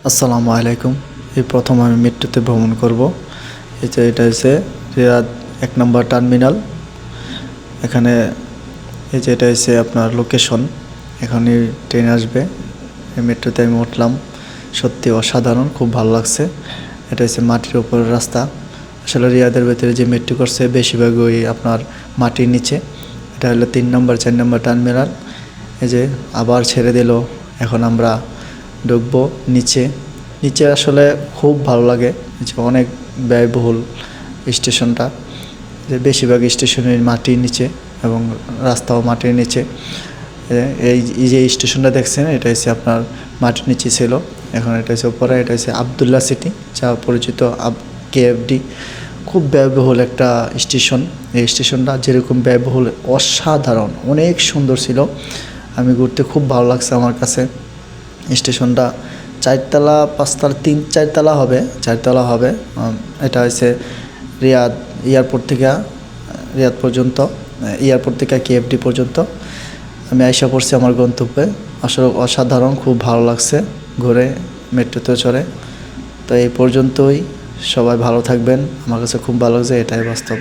আসসালামু আলাইকুম। এই প্রথম আমি মেট্রোতে ভ্রমণ করব। এটা হচ্ছে রিয়াদ ১ নম্বর টার্মিনাল। এখানে এটা হচ্ছে আপনার লোকেশন। এখানে ট্রেন আসবে। এই মেট্রোতে আমি উঠলাম। সত্যি অসাধারণ, খুব ভালো লাগছে। এটা হচ্ছে মাটির উপরের রাস্তা। আসলে রিয়াদের ভেতরে যে মেট্রো করছে বেশিরভাগই আপনার মাটির নিচে। এটা হলো ৩ নম্বর ৪ নম্বর টার্মিনাল। এই যে আবার ছেড়ে দিল। এখন আমরা ঢুকবো নিচে। নিচে আসলে খুব ভালো লাগে, যে অনেক ব্যয়বহুল স্টেশনটা, যে বেশিরভাগ স্টেশনের মাটির নিচে এবং রাস্তাও মাটির নিচে। এই যে স্টেশনটা দেখছেন, এটা হচ্ছে আপনার মাটির নিচে ছিল, এখন এটা হচ্ছে উপরে। এটা হচ্ছে আবদুল্লাহ সিটি, যা পরিচিত কেএফডি। খুব ব্যয়বহুল একটা স্টেশন। এই স্টেশনটা যেরকম ব্যয়বহুল, অসাধারণ, অনেক সুন্দর ছিল। আমি ঘুরতে খুব ভালো লাগছে আমার কাছে। স্টেশনটা ৪ তলা ৫ তলা ৩-৪ তলা হবে, ৪ তলা হবে। এটা হচ্ছে রিয়াদ এয়ারপোর্ট থেকে এয়ারপোর্ট থেকে কেএফডি পর্যন্ত আমি আইসা পড়ছি আমার গন্তব্যে। আসলে অসাধারণ, খুব ভালো লাগছে ঘুরে মেট্রোতে চড়ে। তো এই পর্যন্তই, সবাই ভালো থাকবেন। আমার কাছে খুব ভালো লাগছে, এটাই বাস্তব।